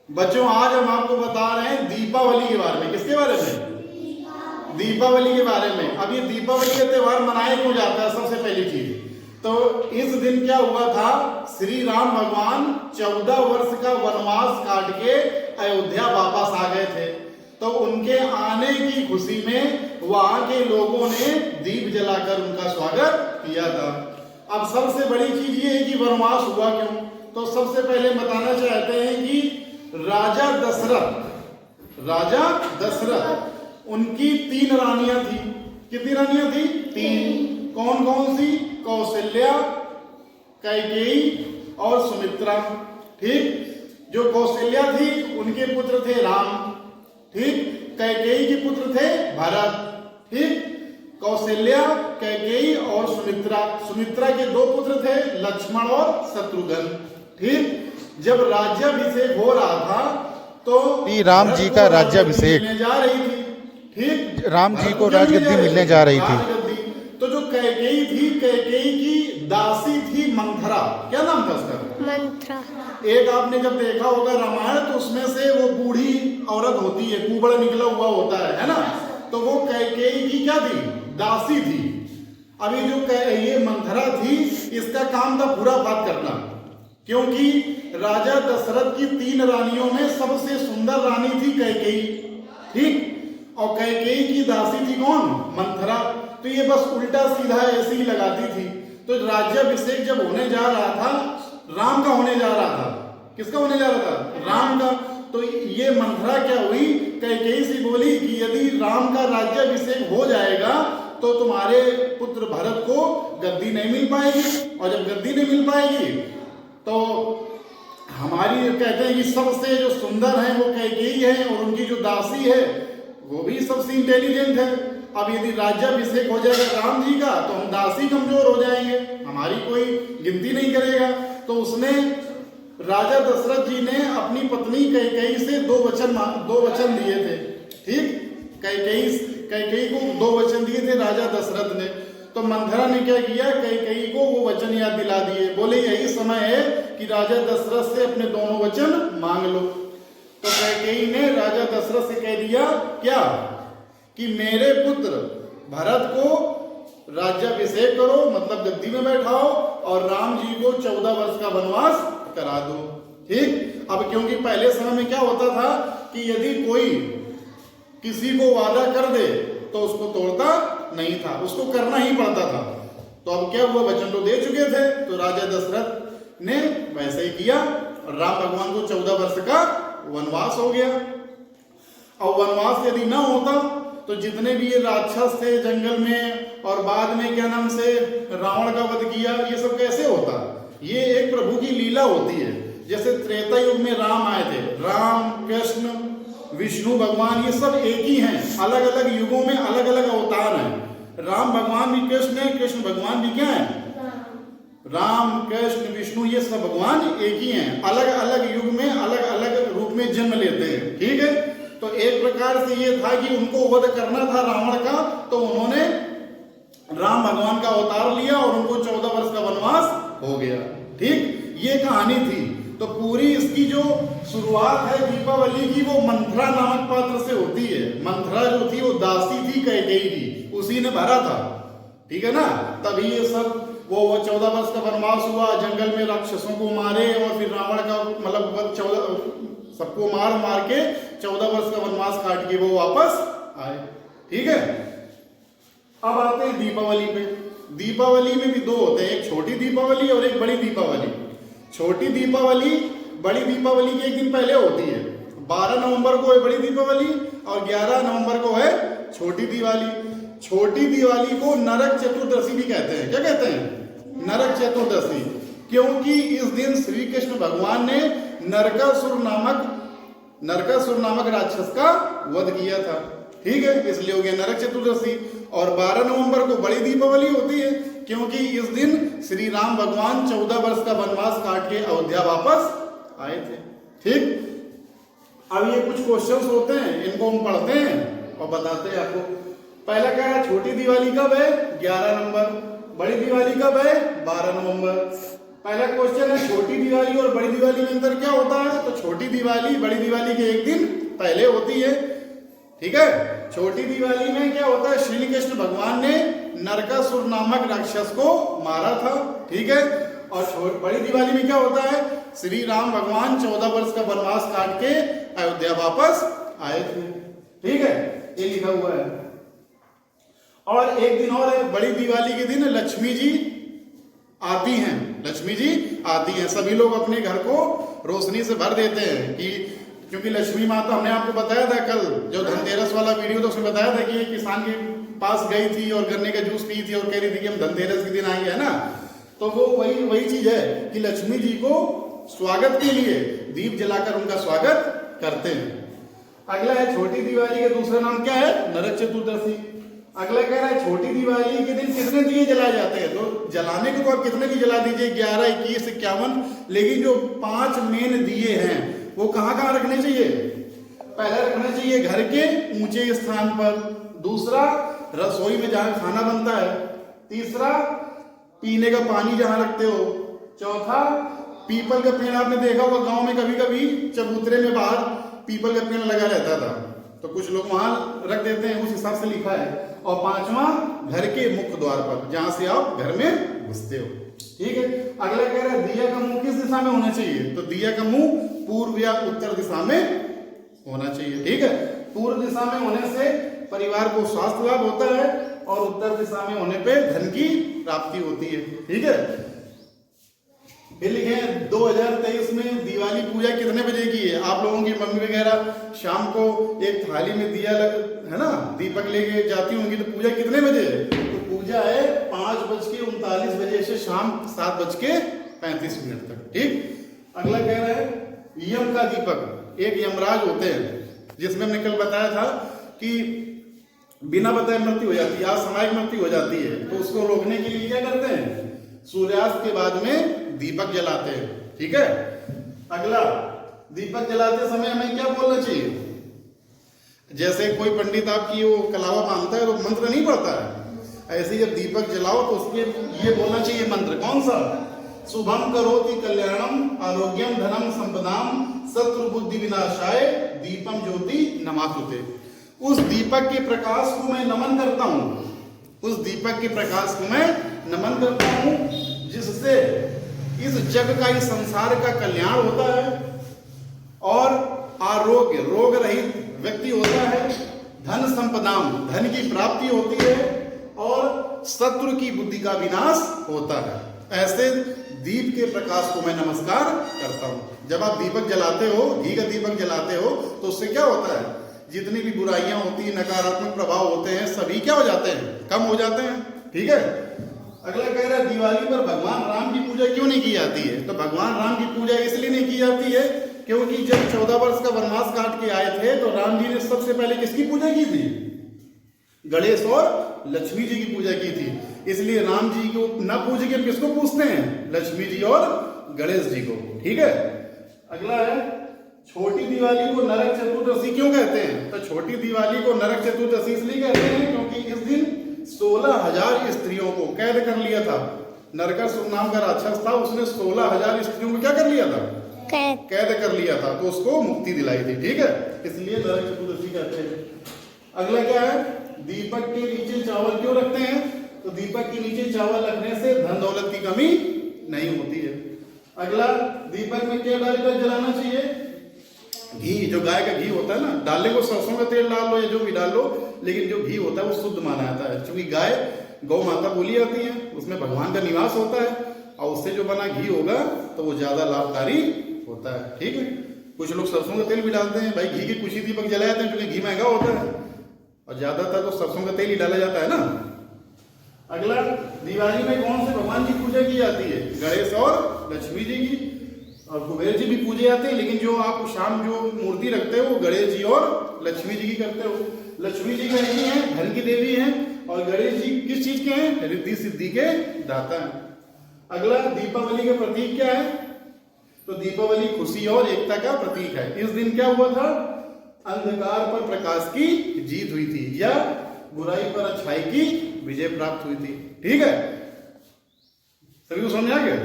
बच्चों आज हम आपको बता रहे हैं दीपावली के बारे में। किसके बारे में? दीपावली के बारे में। अब ये दीपावली का त्योहार मनाया क्यों जाता है? सबसे पहली चीज तो इस दिन क्या हुआ था, श्री राम भगवान 14 वर्ष का वनवास काट के अयोध्या वापस आ गए थे। तो उनके आने की खुशी में वहां के लोगों ने दीप जलाकर उनका स्वागत किया था। अब सबसे बड़ी चीज ये है कि वनवास हुआ क्यों। तो सबसे पहले बताना चाहते हैं कि राजा दशरथ उनकी 3 रानियां थी। कितनी रानियां थी? 3। कौन कौन सी? कौशल्या, कैकेयी और सुमित्रा। ठीक, जो कौशल्या थी उनके पुत्र थे राम। ठीक, कैकेयी के पुत्र थे भरत। ठीक, कौशल्या, कैकेयी और सुमित्रा। सुमित्रा के 2 पुत्र थे लक्ष्मण और शत्रुघ्न। ठीक, जब राज्याभिषेक हो रहा था तो राम जी का राज्याभिषेक जा रही थी। ठीक, राम जी को राजगद्दी मिलने जा रही थी। तो जो कैकेयी थी, कैकेयी की दासी थी मंथरा। क्या नाम था उसका? मंथरा। एक आपने जब देखा होगा रामायण तो उसमें से वो बूढ़ी औरत होती है, कुबड़ निकला हुआ होता है ना। तो वो कैकेयी की क्या थी? दासी थी। अभी जो ये मंथरा थी इसका काम था पूरा बात करना, क्योंकि राजा दशरथ की 3 रानियों में सबसे सुंदर रानी थी कैकेयी। ठीक, और कैकेयी की दासी थी कौन? मंथरा। तो ये बस उल्टा सीधा ऐसे ही लगाती थी। तो राज्याभिषेक जब होने जा रहा था, राम का होने जा रहा था। किसका होने जा रहा था? राम का। तो ये मंथरा क्या हुई, कैकेयी से बोली कि यदि राम का राज्याभिषेक हो जाएगा तो तुम्हारे पुत्र भरत को गद्दी नहीं मिल पाएगी, और जब गद्दी नहीं मिल पाएगी तो हमारी कहते हैं कि सबसे जो सुंदर है वो कैकेयी है, और उनकी जो दासी है वो भी सबसे इंटेलिजेंट है। अब यदि राज्याभिषेक हो जाएगा राम जी का तो हम दासी कमजोर हो जाएंगे, हमारी कोई गिनती नहीं करेगा। तो उसने राजा दशरथ जी ने अपनी पत्नी कैकेयी से 2 वचन दिए थे। ठीक, कैकेयी को 2 वचन दिए थे राजा दशरथ ने। तो मंथरा ने क्या किया, कैकेयी को वो वचन याद दिला दिए। बोले यही समय है कि राजा दशरथ से अपने दोनों वचन मांग लो। तो कैकेयी ने राजा दशरथ से कह दिया क्या, कि मेरे पुत्र भरत को राज्याभिषेक करो, मतलब गद्दी में बैठाओ, और राम जी को 14 वर्ष का वनवास करा दो। ठीक, अब क्योंकि पहले समय में क्या होता था कि यदि कोई किसी को वादा कर दे तो उसको तोड़ता नहीं था, उसको करना ही पड़ता था। तो अब क्या हुआ, वचन तो दे चुके थे, तो राजा दशरथ ने वैसे ही किया, और राम भगवान को 14 वर्ष का वनवास हो गया। और वनवास यदि ना होता तो जितने भी ये राक्षस थे जंगल में, और बाद में क्या नाम से रावण का वध किया, ये सब कैसे होता? ये एक प्रभु की लीला होती है। जैसे त्रेता युग में राम आए थे, राम, कृष्ण, विष्णु भगवान, ये सब एक ही हैं। अलग अलग युगों में अलग अलग अवतार हैं। राम भगवान भी कृष्ण है, कृष्ण भगवान भी क्या है? राम, कृष्ण, विष्णु, ये सब भगवान एक ही हैं। अलग अलग युग में अलग अलग रूप में जन्म लेते हैं। ठीक है, तो एक प्रकार से ये था कि उनको वध करना था रावण का, तो उन्होंने राम भगवान का अवतार लिया और उनको 14 वर्ष का वनवास हो गया। ठीक, ये कहानी थी। तो पूरी इसकी जो शुरुआत है दीपावली की वो मंथरा नामक पात्र से होती है। मंथरा जो थी वो दासी थी कैकेयी की, उसी ने भरा था। ठीक है ना, तभी ये सब वो 14 वर्ष का वनवास हुआ, जंगल में राक्षसों को मारे, और फिर रावण का मतलब 14 सबको मार के 14 वर्ष का वनवास काट के वो वापस आए। ठीक है, अब आते हैं दीपावली पे। दीपावली में भी 2 होते हैं, एक छोटी दीपावली और एक बड़ी दीपावली। छोटी दीपावली बड़ी दीपावली के 1 दिन पहले होती है। 12 नवंबर को है बड़ी दीपावली और 11 नवंबर को है छोटी दिवाली। छोटी दिवाली को नरक चतुर्दशी भी कहते हैं। क्या कहते हैं? नरक चतुर्दशी, क्योंकि इस दिन श्री कृष्ण भगवान ने नरकासुर नामक राक्षस का वध किया था। ठीक है, इसलिए हो गया नरक चतुर्दशी। और 12 नवंबर को बड़ी दीपावली होती है, क्योंकि इस दिन श्री राम भगवान 14 वर्ष का वनवास काट के अयोध्या वापस आए थे। ठीक, अब ये कुछ क्वेश्चंस होते हैं, इनको हम पढ़ते हैं और बताते हैं आपको। पहला क्या है, छोटी दिवाली कब है? 11 नवंबर। बड़ी दिवाली कब है? 12 नवंबर। पहला क्वेश्चन है छोटी दिवाली और बड़ी दिवाली में अंतर क्या होता है? तो छोटी दिवाली बड़ी दिवाली के एक दिन पहले होती है, ठीक है। छोटी दिवाली में क्या होता है? श्री कृष्ण भगवान ने नरकासुर नामक राक्षस को मारा था, ठीक है। और बड़ी दिवाली में क्या होता है? श्री राम भगवान 14 वर्ष का वनवास काट के अयोध्या वापस आए थे, ठीक है, ये लिखा हुआ है। और एक दिन और है, बड़ी दिवाली के दिन लक्ष्मी जी आती हैं, लक्ष्मी जी आती हैं। सभी लोग अपने घर को रोशनी से भर देते हैं कि क्योंकि लक्ष्मी माता, हमने आपको बताया था कल जो धनतेरस वाला वीडियो था उसमें बताया था कि किसान के पास गई थी और गन्ने का जूस पी थी और कह रही थी कि हम धनतेरस के दिन आएंगे, है ना। तो वो वही चीज है कि लक्ष्मी जी को स्वागत के लिए दीप जलाकर उनका स्वागत करते हैं। अगला है छोटी दिवाली का दूसरा नाम क्या है? नरक चतुर्दशी। अगला कह रहा है छोटी दिवाली के दिन कितने दिए जलाए जाते हैं? तो जलाने को तो आप कितने भी जला दीजिए, 11, 21, 51, लेकिन जो 5 मेन दिए हैं वो कहाँ रखने चाहिए? पहला रखना चाहिए घर के ऊंचे स्थान पर, दूसरा रसोई में जहां खाना बनता है, तीसरा पीने का पानी जहां रखते हो, चौथा पीपल का पेड़। आपने देखा होगा गांव में कभी कभी चबूतरे में बाहर पीपल का पेड़ लगा रहता था, तो कुछ लोग वहां रख देते हैं, उस हिसाब से लिखा है। और पांचवा घर के मुख्य द्वार पर, जहां से आप घर में घुसते हो, ठीक है। अगला कह रहा है दिया का मुंह किस दिशा में होना चाहिए? तो दिया का मुंह पूर्व या उत्तर दिशा में होना चाहिए, ठीक है। पूर्व दिशा में होने से परिवार को स्वास्थ्य लाभ होता है और उत्तर दिशा में होने पे धन की प्राप्ति होती है, ठीक है। फिर लिखे 2023 में दिवाली पूजा कितने बजे की है? आप लोगों की मम्मी वगैरह शाम को एक थाली में दिया है ना, दीपक लेके जाती होंगी, तो पूजा कितने बजे है? तो पूजा है 5:39 बजे से शाम 7:35 तक, ठीक। अगला कह रहा है यम का दीपक। एक यमराज होते हैं जिसमें हमने कल बताया था कि बिना बताए मृत्यु हो जाती है, असामयिक मृत्यु हो जाती है, तो उसको रोकने के लिए क्या करते हैं? सूर्यास्त के बाद में दीपक जलाते हैं, ठीक है। अगला, दीपक जलाते समय हमें क्या बोलना चाहिए? जैसे कोई पंडित आपकी वो कलावा बांधता है तो मंत्र नहीं पढ़ता है, ऐसे जब दीपक जलाओ तो उसके ये बोलना चाहिए मंत्र। कौन सा? शुभम करोति कल्याणम आरोग्यम धनम संपदाम शत्रु बुद्धि विनाशाय दीपम ज्योति नमास्तुते। उस दीपक के प्रकाश को मैं नमन करता हूं, उस दीपक के प्रकाश को मैं नमन करता हूं जिससे इस जग का, इस संसार का कल्याण होता है और आरोग्य, रोग रहित व्यक्ति होता है, धन संपदाम, धन की प्राप्ति होती है और शत्रु की बुद्धि का विनाश होता है। ऐसे दीप के प्रकाश को मैं नमस्कार करता हूं। जब आप दीपक जलाते हो, घी का दीपक जलाते हो, तो उससे क्या होता है? जितनी भी बुराइयां होती है, नकारात्मक प्रभाव होते हैं, सभी क्या हो जाते हैं? कम हो जाते हैं, ठीक है। अगला कह रहा है दिवाली पर भगवान राम की पूजा क्यों नहीं की जाती है? तो भगवान राम की पूजा इसलिए नहीं की जाती है क्योंकि जब 14 वर्ष का वनवास काट के आए थे तो राम जी ने सबसे पहले किसकी पूजा की थी? गणेश और लक्ष्मी जी की पूजा की थी। इसलिए राम जी को न पूज के किसको पूछते हैं? लक्ष्मी जी और गणेश जी को, ठीक है। अगला है छोटी दिवाली को नरक चतुर्दशी क्यों कहते हैं? तो छोटी दिवाली को नरक चतुर्दशी इसलिए कहते हैं क्योंकि इस दिन 16,000 स्त्रियों को कैद कर लिया था। नरकासुर नाम का राक्षस था, उसने 16,000 स्त्रियों को क्या कर लिया था? कैद कर लिया था, तो उसको मुक्ति दिलाई थी, ठीक है। इसलिए नरक चतुर्दशी कहते हैं। अगला क्या है? दीपक के नीचे चावल क्यों रखते हैं? तो दीपक के नीचे चावल रखने से धन दौलत की कमी नहीं होती है। अगला, दीपक में क्या डालकर जलाना चाहिए? घी, जो गाय का घी होता है ना, डालने को सरसों का तेल डाल लो या जो भी डाल लो, लेकिन जो घी होता है वो शुद्ध माना जाता है। क्योंकि गाय गौ माता बोली जाती है, उसमें भगवान का निवास होता है और उससे जो बना घी होगा तो वो ज्यादा लाभकारी होता है, ठीक है। कुछ लोग सरसों का तेल भी डालते हैं, भाई घी के कुछ ही दीपक जलाए जाते हैं क्योंकि घी महंगा होता है और ज्यादातर तो सरसों का तेल ही डाला जाता है ना। अगला, दिवाली में कौन से भगवान की पूजा की जाती है? गणेश और लक्ष्मी जी की, और कुबेर जी भी पूजे जाते हैं, लेकिन जो आप शाम जो मूर्ति रखते हो वो गणेश जी और लक्ष्मी जी की करते हो। लक्ष्मी जी का ही है, धन की देवी है, और गणेश जी किस चीज के हैं? रिद्धि सिद्धि के दाता हैं। अगला, दीपावली का प्रतीक क्या है? तो दीपावली खुशी और एकता का प्रतीक है। इस दिन क्या हुआ था? अंधकार पर प्रकाश की जीत हुई थी या बुराई पर अच्छाई की विजय प्राप्त हुई थी, ठीक है। सभी को समझ आ गया?